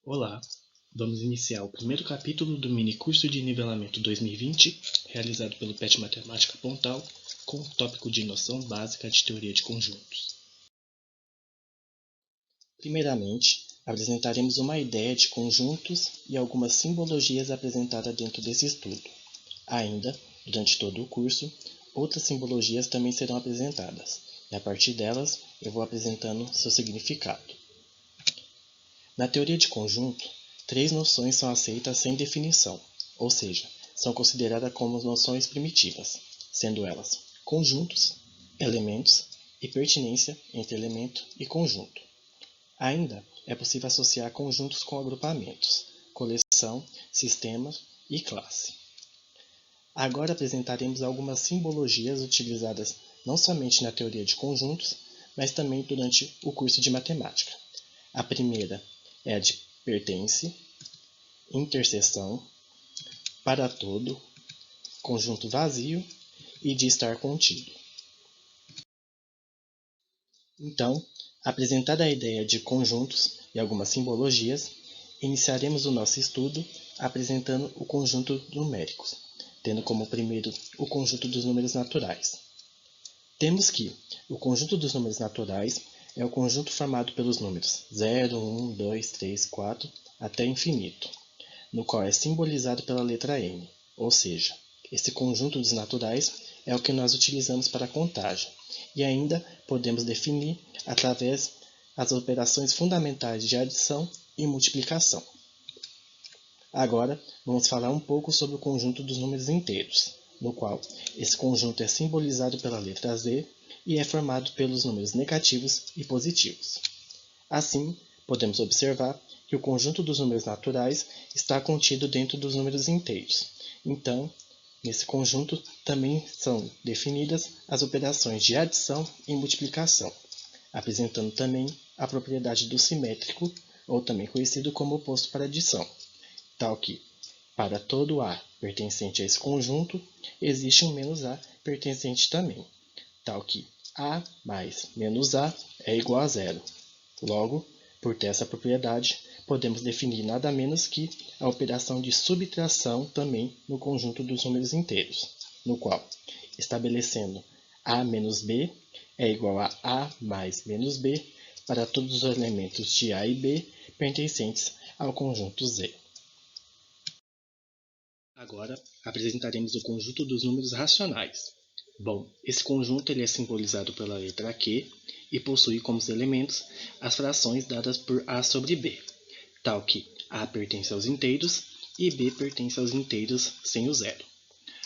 Olá, vamos iniciar o primeiro capítulo do mini curso de nivelamento 2020, realizado pelo PET Matemática Pontal, com o tópico de noção básica de teoria de conjuntos. Primeiramente, apresentaremos uma ideia de conjuntos e algumas simbologias apresentadas dentro desse estudo. Ainda, durante todo o curso, outras simbologias também serão apresentadas, e a partir delas eu vou apresentando seu significado. Na teoria de conjunto, três noções são aceitas sem definição, ou seja, são consideradas como noções primitivas, sendo elas conjuntos, elementos e pertinência entre elemento e conjunto. Ainda é possível associar conjuntos com agrupamentos, coleção, sistema e classe. Agora apresentaremos algumas simbologias utilizadas não somente na teoria de conjuntos, mas também durante o curso de matemática. A primeira é a de pertence, interseção, para todo, conjunto vazio e de estar contido. Então, apresentada a ideia de conjuntos e algumas simbologias, iniciaremos o nosso estudo apresentando o conjunto numéricos, tendo como primeiro o conjunto dos números naturais. Temos que o conjunto dos números naturais é o conjunto formado pelos números 0, 1, 2, 3, 4 até infinito, no qual é simbolizado pela letra n, ou seja, esse conjunto dos naturais é o que nós utilizamos para a contagem, e ainda podemos definir através das operações fundamentais de adição e multiplicação. Agora, vamos falar um pouco sobre o conjunto dos números inteiros, no qual esse conjunto é simbolizado pela letra z e é formado pelos números negativos e positivos. Assim, podemos observar que o conjunto dos números naturais está contido dentro dos números inteiros. Então, nesse conjunto também são definidas as operações de adição e multiplicação, apresentando também a propriedade do simétrico, ou também conhecido como oposto para adição, tal que, para todo A pertencente a esse conjunto, existe um menos A pertencente também, tal que A mais menos A é igual a zero. Logo, por ter essa propriedade, podemos definir nada menos que a operação de subtração também no conjunto dos números inteiros, no qual, estabelecendo A menos B é igual a A mais menos B para todos os elementos de A e B pertencentes ao conjunto Z. Agora, apresentaremos o conjunto dos números racionais. Bom, esse conjunto ele é simbolizado pela letra Q e possui como elementos as frações dadas por A sobre B, tal que A pertence aos inteiros e B pertence aos inteiros sem o zero.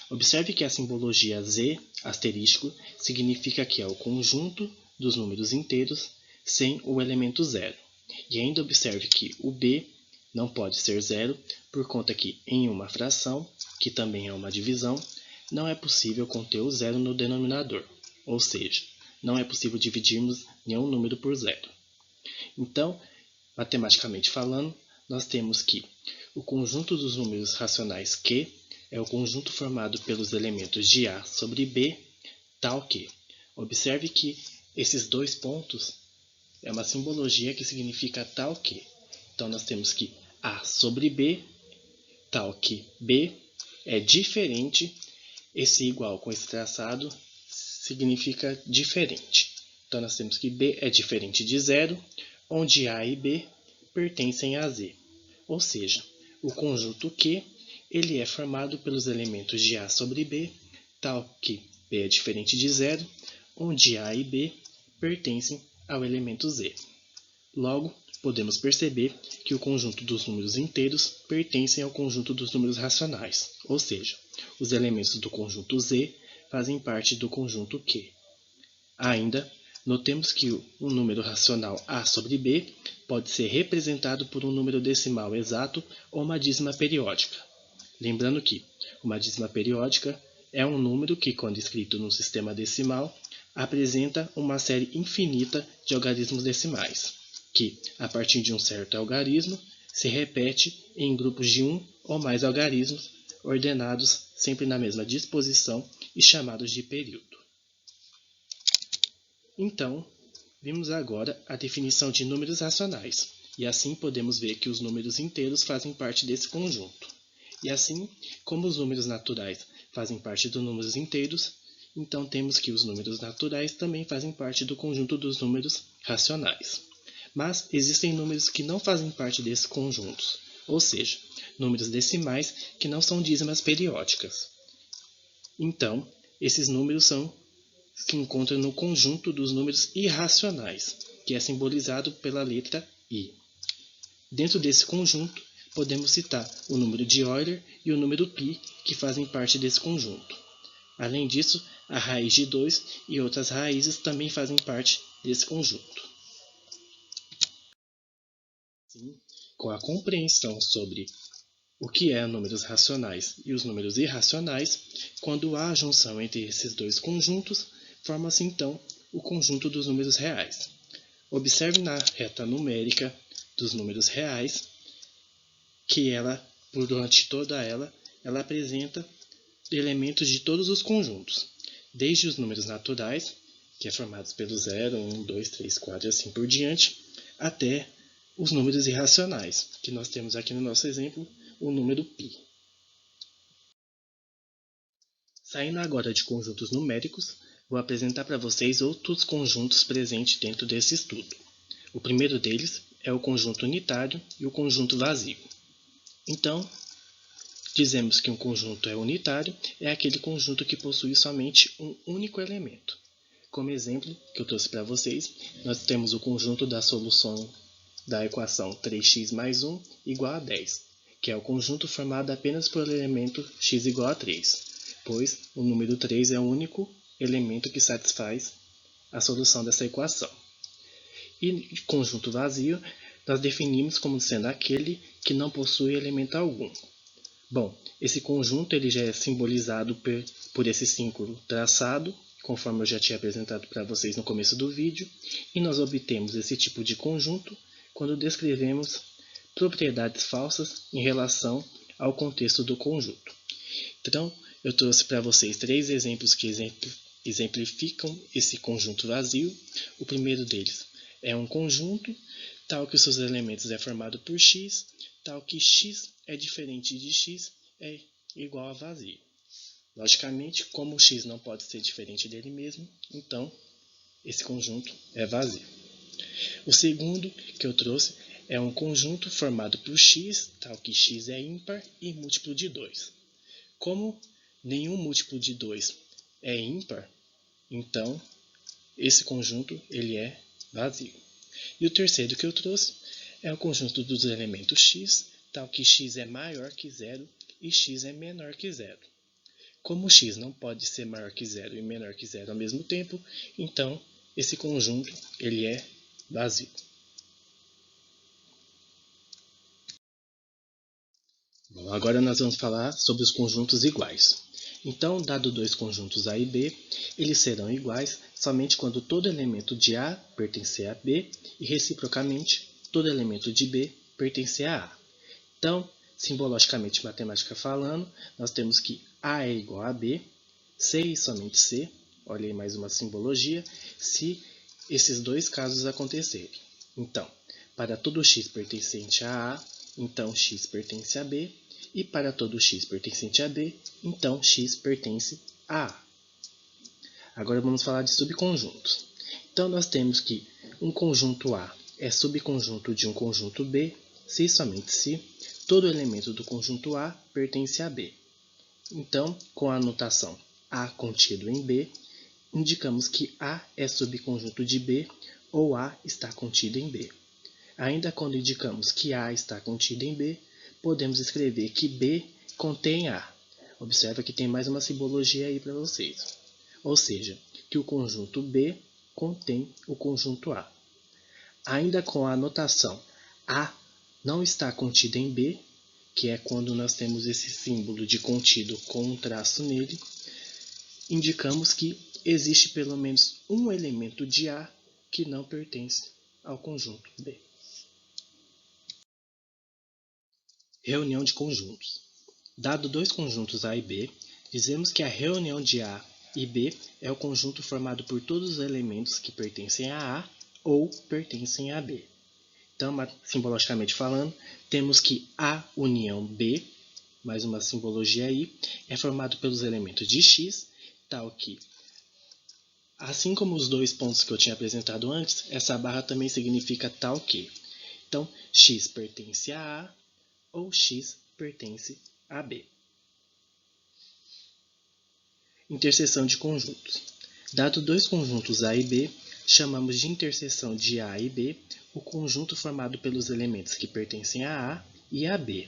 Observe que a simbologia Z asterisco significa que é o conjunto dos números inteiros sem o elemento zero. E ainda observe que o B não pode ser zero por conta que em uma fração, que também é uma divisão, não é possível conter o zero no denominador, ou seja, não é possível dividirmos nenhum número por zero. Então, matematicamente falando, nós temos que o conjunto dos números racionais Q é o conjunto formado pelos elementos de A sobre B, tal que. Observe que esses dois pontos é uma simbologia que significa tal que. Então, nós temos que A sobre B, tal que B é diferente. Esse igual com esse traçado significa diferente. Então, nós temos que B é diferente de zero, onde A e B pertencem a Z. Ou seja, o conjunto Q ele é formado pelos elementos de A sobre B, tal que B é diferente de zero, onde A e B pertencem ao elemento Z. Logo, podemos perceber que o conjunto dos números inteiros pertencem ao conjunto dos números racionais, ou seja, os elementos do conjunto Z fazem parte do conjunto Q. Ainda, notemos que um número racional A sobre B pode ser representado por um número decimal exato ou uma dízima periódica. Lembrando que uma dízima periódica é um número que, quando escrito num sistema decimal, apresenta uma série infinita de algarismos decimais, que, a partir de um certo algarismo, se repete em grupos de um ou mais algarismos, ordenados sempre na mesma disposição e chamados de período. Então, vimos agora a definição de números racionais, E assim podemos ver que os números inteiros fazem parte desse conjunto. E assim, como os números naturais fazem parte dos números inteiros, então temos que os números naturais também fazem parte do conjunto dos números racionais. Mas existem números que não fazem parte desses conjuntos, ou seja, números decimais que não são dízimas periódicas. Então, esses números se encontram no conjunto dos números irracionais, que é simbolizado pela letra I. Dentro desse conjunto, podemos citar o número de Euler e o número π, que fazem parte desse conjunto. Além disso, a raiz de 2 e outras raízes também fazem parte desse conjunto. Sim, com a compreensão sobre o que é números racionais e os números irracionais, quando há a junção entre esses dois conjuntos, forma-se então o conjunto dos números reais. Observe na reta numérica dos números reais que durante toda ela apresenta elementos de todos os conjuntos, desde os números naturais, que é formados pelo 0, 1, 2, 3, 4 e assim por diante, até os números irracionais, que nós temos aqui no nosso exemplo, o número π. Saindo agora de conjuntos numéricos, vou apresentar para vocês outros conjuntos presentes dentro desse estudo. O primeiro deles é o conjunto unitário e o conjunto vazio. Então, dizemos que um conjunto é unitário, é aquele conjunto que possui somente um único elemento. Como exemplo que eu trouxe para vocês, nós temos o conjunto da solução da equação 3x mais 1 igual a 10, que é o conjunto formado apenas por elemento x igual a 3, pois o número 3 é o único elemento que satisfaz a solução dessa equação. E conjunto vazio, nós definimos como sendo aquele que não possui elemento algum. Bom, esse conjunto ele já é simbolizado por esse símbolo traçado, conforme eu já tinha apresentado para vocês no começo do vídeo, e nós obtemos esse tipo de conjunto quando descrevemos propriedades falsas em relação ao contexto do conjunto. Então, eu trouxe para vocês 3 exemplos que exemplificam esse conjunto vazio. O primeiro deles é um conjunto tal que os seus elementos é formado por x, tal que x é diferente de x é igual a vazio. Logicamente, como o x não pode ser diferente dele mesmo, então esse conjunto é vazio. O segundo que eu trouxe é um conjunto formado por x, tal que x é ímpar e múltiplo de 2. Como nenhum múltiplo de 2 é ímpar, então esse conjunto ele é vazio. E o terceiro que eu trouxe é o conjunto dos elementos x, tal que x é maior que zero e x é menor que zero. Como x não pode ser maior que zero e menor que zero ao mesmo tempo, então esse conjunto ele é vazio. Bom, agora nós vamos falar sobre os conjuntos iguais. Então, dado dois conjuntos A e B, eles serão iguais somente quando todo elemento de A pertencer a B e, reciprocamente, todo elemento de B pertencer a A. Então, simbologicamente, matemática falando, nós temos que A é igual a B, C e somente C, olha aí mais uma simbologia, se esses dois casos acontecerem. Então, para todo x pertencente a A, então x pertence a B, e para todo x pertencente a B, então x pertence a A. Agora vamos falar de subconjuntos. Então nós temos que um conjunto A é subconjunto de um conjunto B, se e somente se todo elemento do conjunto A pertence a B. Então, com a notação A contido em B, indicamos que A é subconjunto de B ou A está contido em B. Ainda quando indicamos que A está contido em B, podemos escrever que B contém A. Observa que tem mais uma simbologia aí para vocês. Ou seja, que o conjunto B contém o conjunto A. Ainda com a notação A não está contido em B, que é quando nós temos esse símbolo de contido com um traço nele, indicamos que existe pelo menos um elemento de A que não pertence ao conjunto B. Reunião de conjuntos. Dado dois conjuntos A e B, dizemos que a reunião de A e B é o conjunto formado por todos os elementos que pertencem a A ou pertencem a B. Então, simbologicamente falando, temos que A união B, mais uma simbologia aí, é formado pelos elementos de X, tal que, assim como os dois pontos que eu tinha apresentado antes, essa barra também significa tal que. Então, X pertence a A ou X pertence a B. Interseção de conjuntos. Dado dois conjuntos A e B, chamamos de interseção de A e B o conjunto formado pelos elementos que pertencem a A e a B.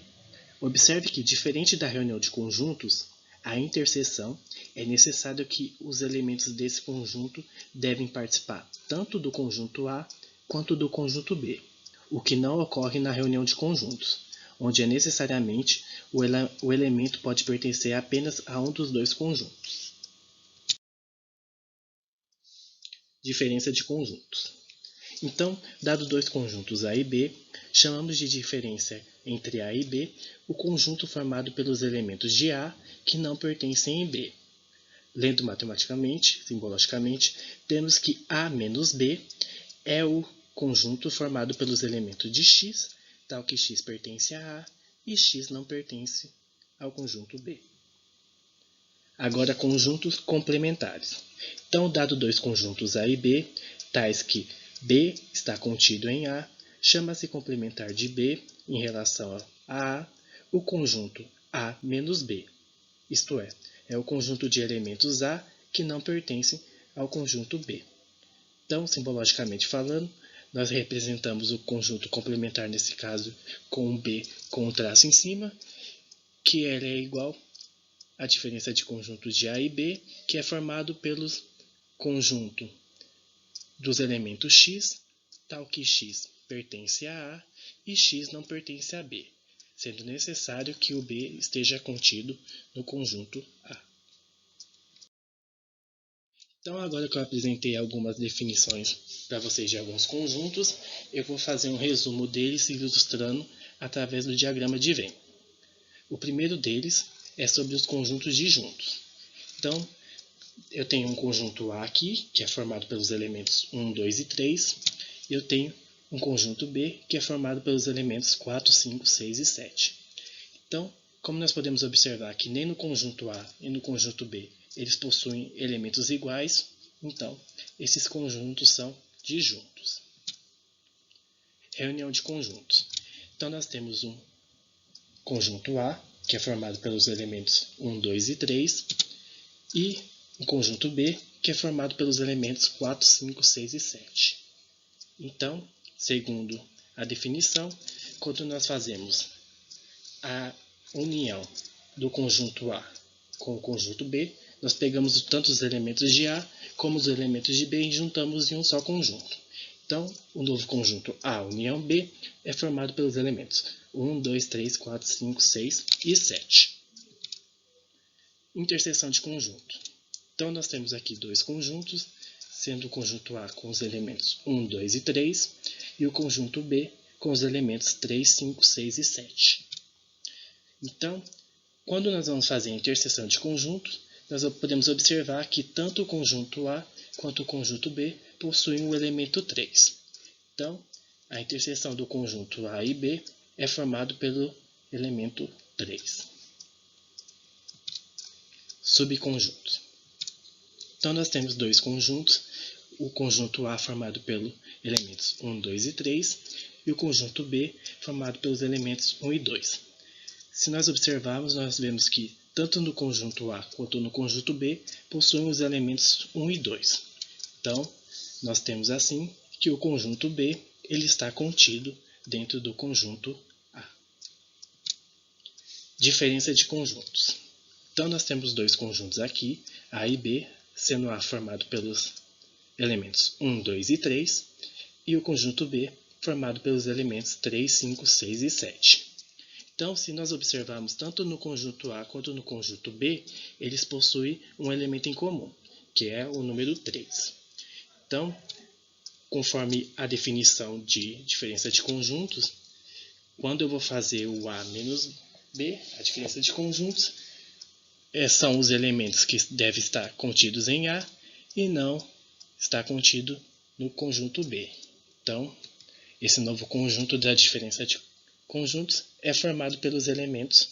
Observe que, diferente da reunião de conjuntos, a interseção é necessário que os elementos desse conjunto devem participar tanto do conjunto A quanto do conjunto B, o que não ocorre na reunião de conjuntos, onde necessariamente o elemento pode pertencer apenas a um dos dois conjuntos. Diferença de conjuntos. Então, dado dois conjuntos A e B, chamamos de diferença entre A e B o conjunto formado pelos elementos de A que não pertencem em B. Lendo matematicamente, simbologicamente, temos que A menos B é o conjunto formado pelos elementos de X, tal que X pertence a A e X não pertence ao conjunto B. Agora, conjuntos complementares. Então, dado dois conjuntos A e B, tais que B está contido em A, chama-se complementar de B em relação a A o conjunto A menos B, isto é o conjunto de elementos A que não pertencem ao conjunto B. Então, simbologicamente falando, nós representamos o conjunto complementar, nesse caso, com um B com um traço em cima, que ele é igual à diferença de conjuntos de A e B, que é formado pelos conjunto dos elementos X, tal que X pertence a A e X não pertence a B, sendo necessário que o B esteja contido no conjunto A. Então, agora que eu apresentei algumas definições para vocês de alguns conjuntos, eu vou fazer um resumo deles ilustrando através do diagrama de Venn. O primeiro deles é sobre os conjuntos disjuntos. Então, eu tenho um conjunto A aqui, que é formado pelos elementos 1, 2 e 3. E eu tenho um conjunto B, que é formado pelos elementos 4, 5, 6 e 7. Então, como nós podemos observar que nem no conjunto A e no conjunto B eles possuem elementos iguais, então esses conjuntos são disjuntos. Reunião de conjuntos. Então, nós temos um conjunto A, que é formado pelos elementos 1, 2 e 3, e um conjunto B, que é formado pelos elementos 4, 5, 6 e 7. Então, segundo a definição, quando nós fazemos a união do conjunto A com o conjunto B, nós pegamos tanto os elementos de A como os elementos de B e juntamos em um só conjunto. Então, o novo conjunto A união B é formado pelos elementos 1, 2, 3, 4, 5, 6 e 7. Interseção de conjunto. Então, nós temos aqui dois conjuntos, sendo o conjunto A com os elementos 1, 2 e 3 e o conjunto B com os elementos 3, 5, 6 e 7. Então, quando nós vamos fazer a interseção de conjuntos, nós podemos observar que tanto o conjunto A quanto o conjunto B possuem o elemento 3. Então, a interseção do conjunto A e B é formado pelo elemento 3. Subconjuntos. Então, nós temos dois conjuntos, o conjunto A formado pelos elementos 1, 2 e 3 e o conjunto B formado pelos elementos 1 e 2. Se nós observarmos, nós vemos que tanto no conjunto A quanto no conjunto B possuem os elementos 1 e 2. Então, nós temos assim que o conjunto B ele está contido dentro do conjunto A. Diferença de conjuntos. Então, nós temos dois conjuntos aqui, A e B, sendo A formado pelos elementos 1, 2 e 3, e o conjunto B formado pelos elementos 3, 5, 6 e 7. Então, se nós observarmos tanto no conjunto A quanto no conjunto B, eles possuem um elemento em comum, que é o número 3. Então, conforme a definição de diferença de conjuntos, quando eu vou fazer o A menos B, a diferença de conjuntos, são os elementos que devem estar contidos em A e não está contido no conjunto B. Então, Esse novo conjunto da diferença de conjuntos é formado pelos elementos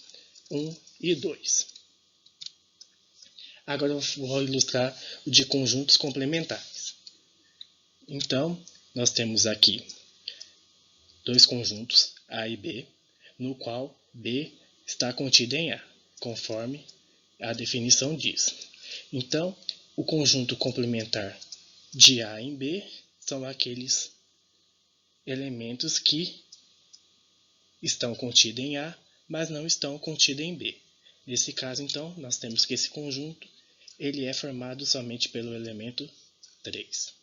1 e 2. Agora eu vou ilustrar o de conjuntos complementares. Então, nós temos aqui dois conjuntos, A e B, no qual B está contido em A, conforme a definição diz. Então, o conjunto complementar de A em B são aqueles elementos que estão contidos em A, mas não estão contidos em B. Nesse caso, então, nós temos que esse conjunto ele é formado somente pelo elemento 3.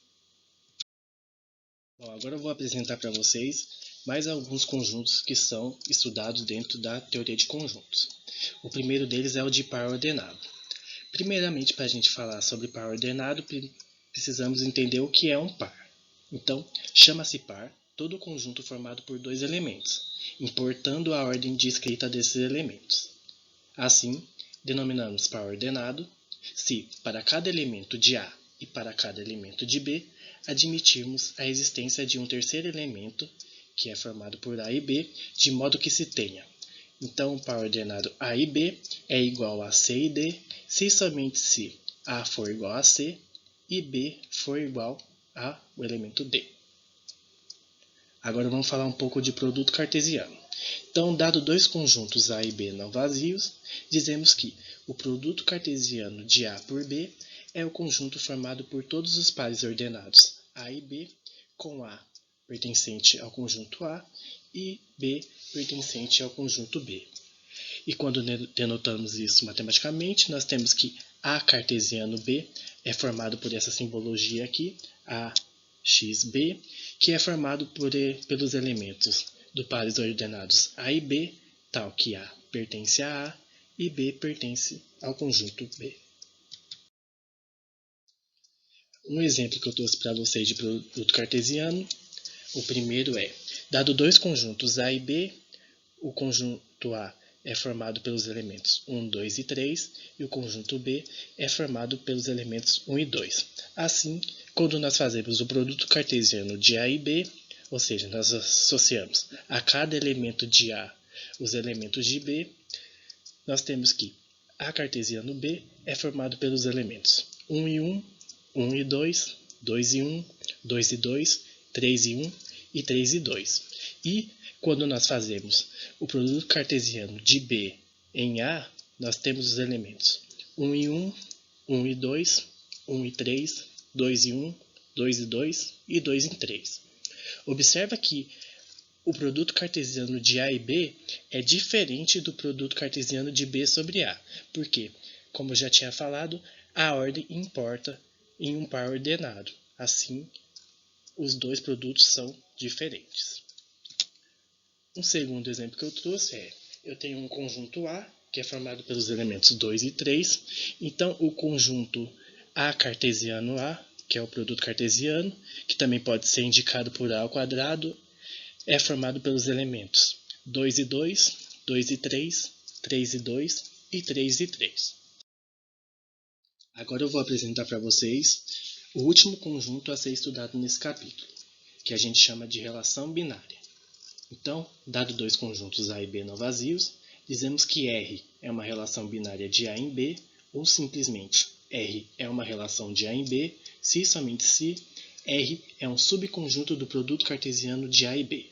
Bom, agora eu vou apresentar para vocês mais alguns conjuntos que são estudados dentro da teoria de conjuntos. O primeiro deles é o de par ordenado. Primeiramente, para a gente falar sobre par ordenado, precisamos entender o que é um par. Então, chama-se par todo conjunto formado por dois elementos, importando a ordem de escrita desses elementos. Assim, denominamos par ordenado se, para cada elemento de A e para cada elemento de B, admitirmos a existência de um terceiro elemento, que é formado por A e B, de modo que se tenha. Então, o par ordenado A e B é igual a C e D, se somente se A for igual a C e B for igual ao elemento D. Agora vamos falar um pouco de produto cartesiano. Então, dado dois conjuntos A e B não vazios, dizemos que o produto cartesiano de A por B é o conjunto formado por todos os pares ordenados A e B, com A pertencente ao conjunto A e B pertencente ao conjunto B. E quando denotamos isso matematicamente, nós temos que A cartesiano B é formado por essa simbologia aqui, AXB, que é formado pelos elementos do pares ordenados A e B, tal que A pertence a A e B pertence ao conjunto B. Um exemplo que eu trouxe para vocês de produto cartesiano, o primeiro é, dado dois conjuntos A e B, o conjunto A é formado pelos elementos 1, 2 e 3, e o conjunto B é formado pelos elementos 1 e 2. Assim, quando nós fazemos o produto cartesiano de A e B, ou seja, nós associamos a cada elemento de A os elementos de B, nós temos que A cartesiano B é formado pelos elementos 1 e 1, 1 e 2, 2 e 1, 2 e 2, 3 e 1 e 3 e 2. E quando nós fazemos o produto cartesiano de B em A, nós temos os elementos 1 e 1, 1 e 2, 1 e 3, 2 e 1, 2 e 2 e 2 e 3. Observa que o produto cartesiano de A e B é diferente do produto cartesiano de B sobre A, porque, como eu já tinha falado, a ordem importa em um par ordenado. Assim, os dois produtos são diferentes. Um segundo exemplo que eu trouxe é, eu tenho um conjunto A, que é formado pelos elementos 2 e 3. Então, o conjunto A cartesiano A, que é o produto cartesiano, que também pode ser indicado por A ao quadrado, é formado pelos elementos 2 e 2, 2 e 3, 3 e 2 e 3 e 3. Agora eu vou apresentar para vocês o último conjunto a ser estudado nesse capítulo, que a gente chama de relação binária. Então, dado dois conjuntos A e B não vazios, dizemos que R é uma relação binária de A em B, ou simplesmente R é uma relação de A em B, se e somente se R é um subconjunto do produto cartesiano de A e B.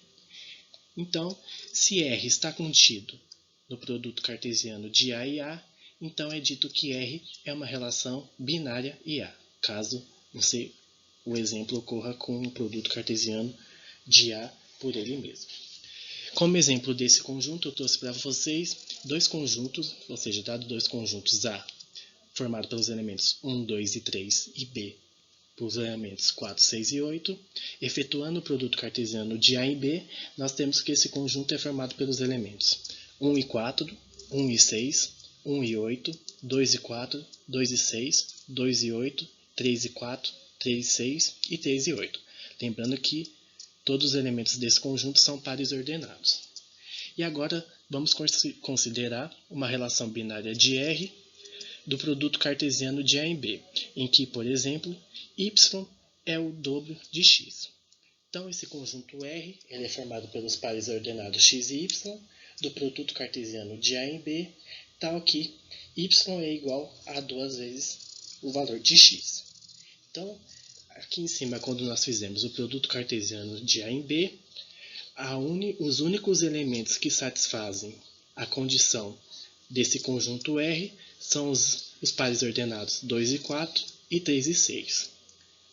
Então, se R está contido no produto cartesiano de A e A, então é dito que R é uma relação binária e A, caso o exemplo ocorra com o produto cartesiano de A por ele mesmo. Como exemplo desse conjunto, eu trouxe para vocês dois conjuntos, ou seja, dado dois conjuntos A, formado pelos elementos 1, 2 e 3, e B, pelos elementos 4, 6 e 8, efetuando o produto cartesiano de A e B, nós temos que esse conjunto é formado pelos elementos 1 e 4, 1 e 6, 1 e 8, 2 e 4, 2 e 6, 2 e 8, 3 e 4, 3 e 6 e 3 e 8. Lembrando que todos os elementos desse conjunto são pares ordenados. E agora vamos considerar uma relação binária de R do produto cartesiano de A em B, em que, por exemplo, y é o dobro de x. Então, esse conjunto R ele é formado pelos pares ordenados x e y do produto cartesiano de A em B, tal que y é igual a 2 vezes o valor de x. Então, aqui em cima, quando nós fizemos o produto cartesiano de A em B, os únicos elementos que satisfazem a condição desse conjunto R são os pares ordenados 2 e 4 e 3 e 6.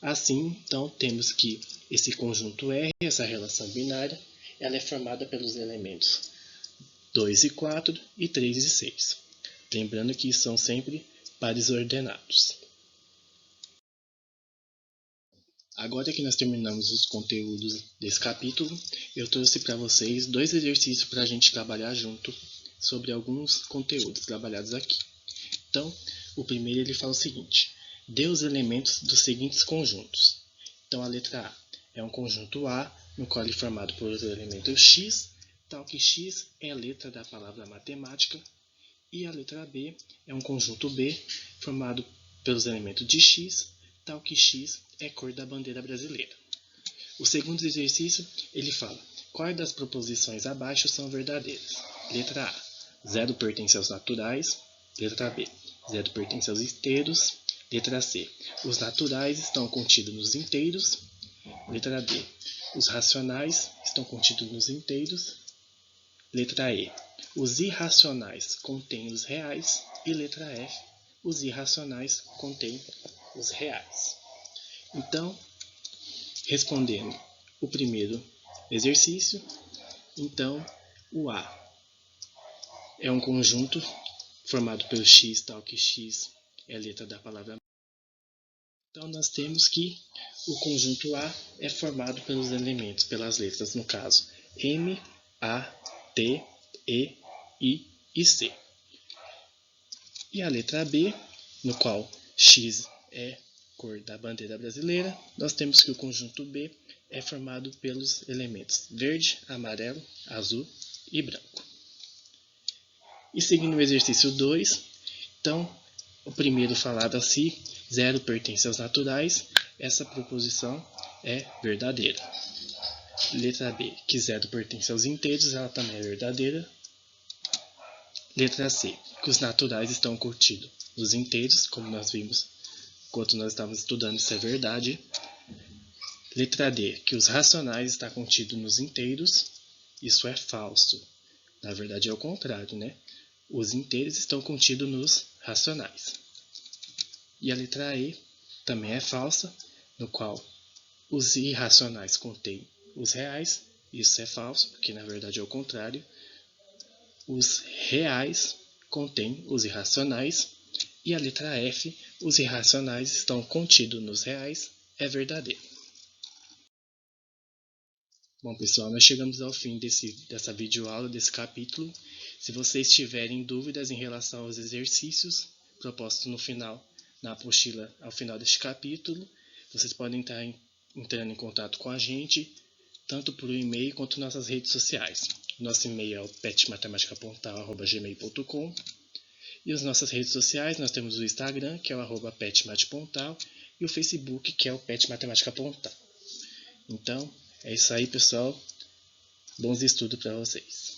Assim, então, temos que esse conjunto R, essa relação binária, ela é formada pelos elementos 2 e 4 e 3 e 6. Lembrando que são sempre pares ordenados. Agora que nós terminamos os conteúdos desse capítulo, eu trouxe para vocês 2 exercícios para a gente trabalhar junto sobre alguns conteúdos trabalhados aqui. Então, o primeiro ele fala o seguinte: dê os elementos dos seguintes conjuntos. Então, a letra A é um conjunto A, no qual ele é formado por elementos x, tal que x é a letra da palavra matemática, e a letra B é um conjunto B, formado pelos elementos de x, tal que x é cor da bandeira brasileira. O segundo exercício, ele fala: quais das proposições abaixo são verdadeiras? Letra A, 0 pertence aos naturais. Letra B, 0 pertence aos inteiros. Letra C, os naturais estão contidos nos inteiros. Letra D, os racionais estão contidos nos inteiros. Letra E, os irracionais contêm os reais. E letra F, os irracionais contêm os reais. Então, respondendo o primeiro exercício, então o A é um conjunto formado pelo x, tal que x é a letra da palavra. Então, nós temos que o conjunto A é formado pelos elementos, pelas letras, no caso, M, A, T, E, I e C. E a letra B, no qual x é cor da bandeira brasileira, nós temos que o conjunto B é formado pelos elementos verde, amarelo, azul e branco. E seguindo o exercício 2, então, o primeiro falado assim, 0 pertence aos naturais, essa proposição é verdadeira. Letra B, que 0 pertence aos inteiros, ela também é verdadeira. Letra C, que os naturais estão contidos nos inteiros, como nós vimos enquanto nós estávamos estudando, isso é verdade. Letra D, que os racionais estão contidos nos inteiros, isso é falso. Na verdade é o contrário, né? Os inteiros estão contidos nos racionais. E a letra E também é falsa, no qual os irracionais contêm os reais, isso é falso, porque na verdade é o contrário. Os reais contêm os irracionais. E a letra F, os irracionais estão contidos nos reais, é verdadeiro. Bom, pessoal, nós chegamos ao fim dessa videoaula, desse capítulo. Se vocês tiverem dúvidas em relação aos exercícios propostos no final, na apostila ao final deste capítulo, vocês podem estar entrando em contato com a gente, tanto por e-mail quanto nossas redes sociais. Nosso e-mail é o petmatematica.gmail.com. E as nossas redes sociais, nós temos o Instagram, que é o @petmatpontal, e o Facebook, que é o Pet Matemática Pontal. Então, é isso aí, pessoal. Bons estudos para vocês.